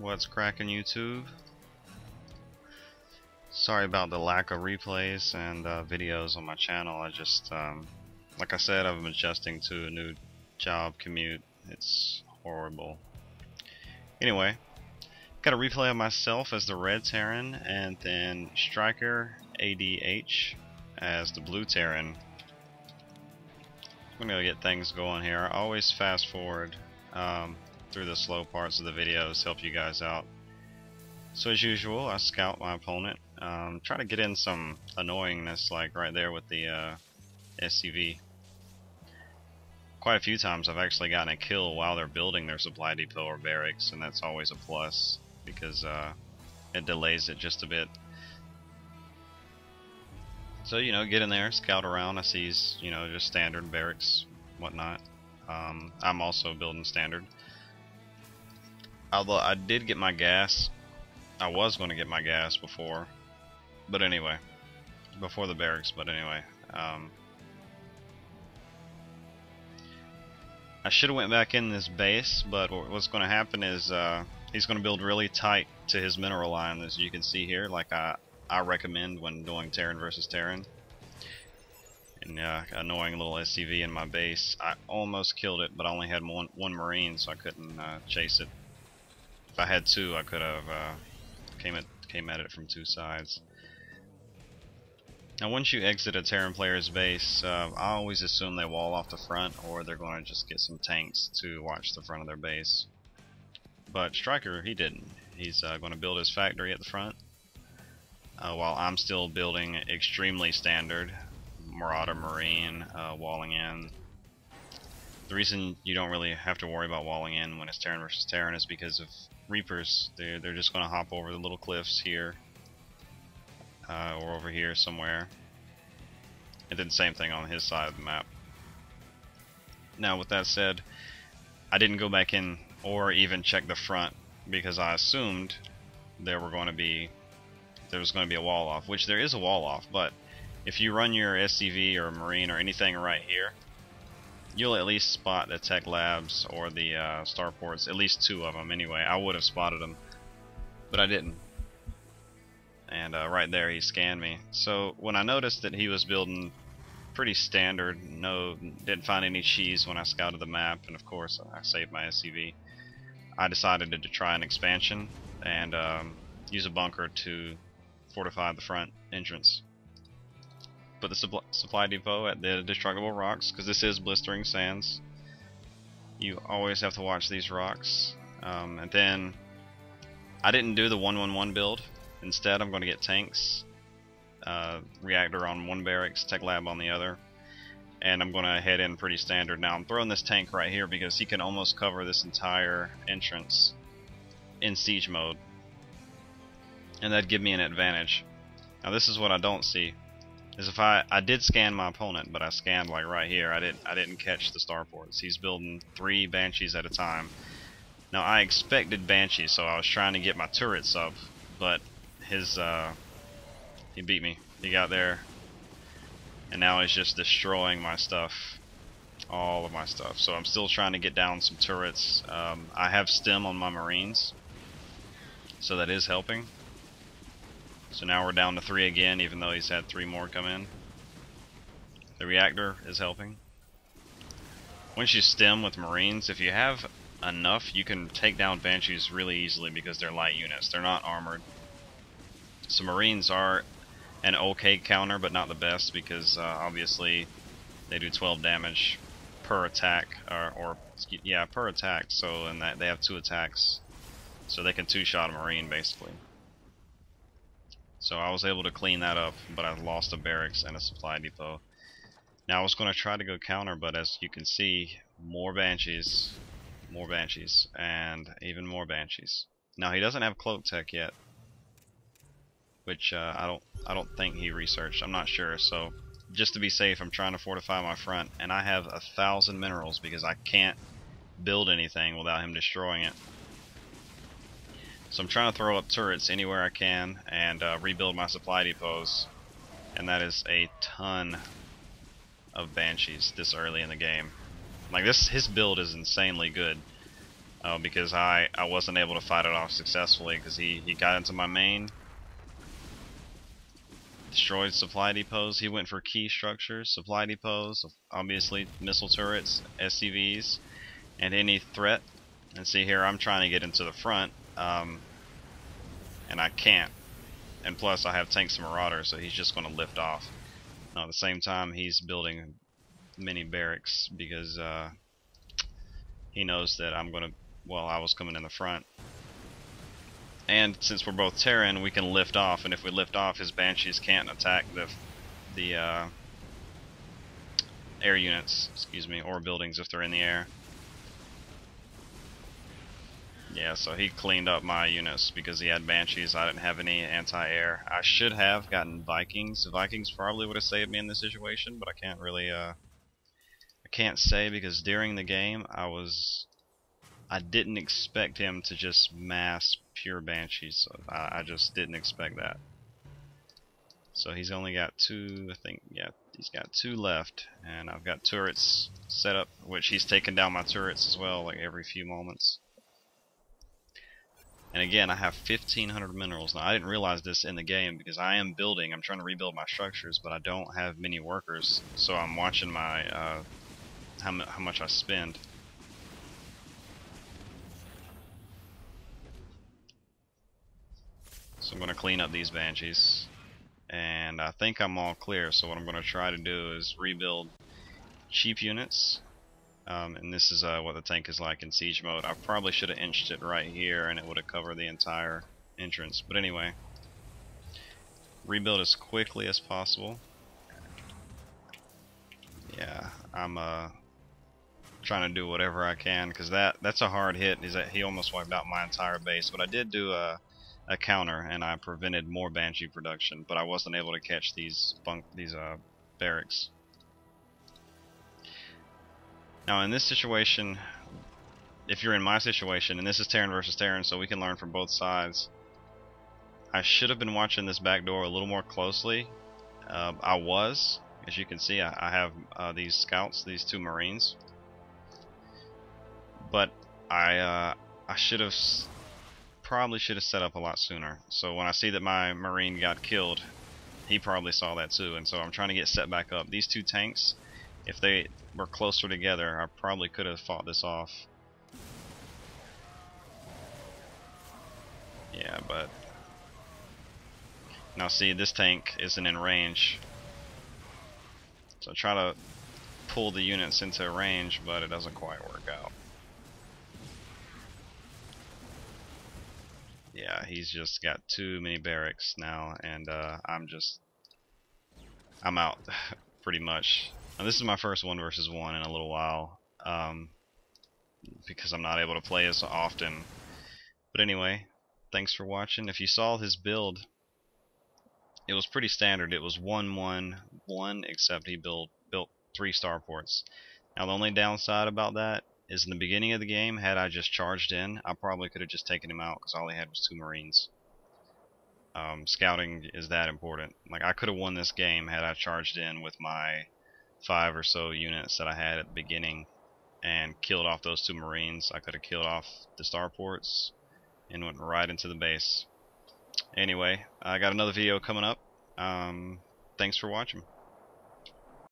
What's cracking, YouTube? Sorry about the lack of replays and videos on my channel. I just, like I said, I'm adjusting to a new job commute. It's horrible. Anyway, got a replay of myself as the red Terran, and then StrikerADH as the blue Terran. I'm gonna get things going here. I always fast forward through the slow parts of the videos, help you guys out. So as usual, I scout my opponent, try to get in some annoyingness like right there with the SCV. Quite a few times I've actually gotten a kill while they're building their supply depot or barracks, and that's always a plus because it delays it just a bit. So, you know, get in there, scout around. I see, you know, just standard barracks, whatnot. I'm also building standard. Although I did get my gas. I was going to get my gas before. But anyway. Before the barracks, but anyway. I should have went back in this base, but what's going to happen is he's going to build really tight to his mineral line, as you can see here, like I recommend when doing Terran versus Terran. And annoying little SCV in my base. I almost killed it, but I only had one Marine, so I couldn't chase it. If I had two, I could have came at it from two sides. Now, once you exit a Terran player's base, I always assume they wall off the front, or they're going to just get some tanks to watch the front of their base. But Striker, he didn't. He's going to build his factory at the front. While I'm still building extremely standard Marauder Marine, walling in. The reason you don't really have to worry about walling in when it's Terran versus Terran is because of Reapers. They're just going to hop over the little cliffs here, or over here somewhere. And then same thing on his side of the map. Now, with that said, I didn't go back in or even check the front because I assumed there was going to be a wall off, which there is a wall off, but if you run your SCV or Marine or anything right here, you'll at least spot the Tech Labs or the starports, at least two of them anyway. I would have spotted them, but I didn't. And right there he scanned me. So when I noticed that he was building pretty standard, didn't find any cheese when I scouted the map, and of course I saved my SCV, I decided to try an expansion and use a bunker to fortify the front entrance. Put the supply depot at the destructible rocks, because this is blistering sands. You always have to watch these rocks. And then I didn't do the 1-1-1 build. Instead, I'm going to get tanks, reactor on one barracks, tech lab on the other, and I'm going to head in pretty standard. Now I'm throwing this tank right here because he can almost cover this entire entrance in siege mode, and that'd give me an advantage. Now this is what I don't see. Is if I did scan my opponent, but I scanned like right here. I didn't catch the starports. He's building 3 Banshees at a time. Now I expected Banshees, so I was trying to get my turrets up, but he beat me. He got there, and now he's just destroying my stuff, all of my stuff. So I'm still trying to get down some turrets. I have stem on my Marines, so that is helping. So now we're down to 3 again, even though he's had 3 more come in. The reactor is helping. Once you stem with Marines, if you have enough, you can take down Banshees really easily because they're light units. They're not armored. So Marines are an okay counter, but not the best because obviously they do 12 damage per attack, per attack. So in that they have 2 attacks, so they can 2-shot a Marine basically. So I was able to clean that up, but I lost a barracks and a supply depot. Now I was going to try to go counter, but as you can see, more Banshees, and even more Banshees. Now he doesn't have cloak tech yet, which I don't think he researched. I'm not sure. So just to be safe, I'm trying to fortify my front, and I have 1,000 minerals because I can't build anything without him destroying it. So I'm trying to throw up turrets anywhere I can and rebuild my supply depots, and that is a ton of Banshees this early in the game. Like his build is insanely good. because I wasn't able to fight it off successfully because he got into my main, destroyed supply depots. He went for key structures, supply depots, obviously missile turrets, SCVs, and any threat. And see here, I'm trying to get into the front, and I can't. And plus, I have tanks and marauders, so he's just going to lift off. Now, at the same time, he's building mini barracks because he knows that I'm going to. Well, I was coming in the front. And since we're both Terran, we can lift off, and if we lift off, his Banshees can't attack the air units, excuse me, or buildings if they're in the air. Yeah, so he cleaned up my units because he had Banshees. I didn't have any anti-air. I should have gotten Vikings. Vikings probably would have saved me in this situation, but I can't really I can't say because during the game I didn't expect him to just mass pure Banshees. So I just didn't expect that. So he's only got 2, I think, yeah, he's got 2 left, and I've got turrets set up, which he's taking down my turrets as well, like every few moments. And again, I have 1,500 minerals. Now, I didn't realize this in the game because I am building, I'm trying to rebuild my structures, but I don't have many workers, so I'm watching my, how much I spend. So I'm going to clean up these Banshees. And I think I'm all clear, so what I'm going to try to do is rebuild cheap units. And this is what the tank is like in siege mode. I probably should have inched it right here and it would have covered the entire entrance. But anyway, rebuild as quickly as possible. Yeah, I'm trying to do whatever I can because that's a hard hit. Is that he almost wiped out my entire base. But I did do a counter and I prevented more Banshee production, but I wasn't able to catch these barracks. Now in this situation, if you're in my situation, and this is Terran versus Terran, so we can learn from both sides, I should have been watching this back door a little more closely. I was, as you can see, I have these scouts, these 2 Marines, but I probably should have set up a lot sooner. So when I see that my Marine got killed, he probably saw that too, and so I'm trying to get set back up. These 2 tanks, if they were closer together, I probably could have fought this off. Yeah, but now see, this tank isn't in range, so I try to pull the units into range, but it doesn't quite work out. Yeah, he's just got too many barracks now, and I'm out pretty much. Now, this is my first 1 versus 1 in a little while, because I'm not able to play as often. But anyway, thanks for watching. If you saw his build, it was pretty standard. It was 1-1-1, except he built 3 starports. Now the only downside about that is in the beginning of the game, had I just charged in, I probably could have just taken him out because all he had was 2 Marines. Scouting is that important. Like, I could have won this game had I charged in with my 5 or so units that I had at the beginning and killed off those 2 Marines. I could have killed off the starports and went right into the base. Anyway, I got another video coming up. Thanks for watching.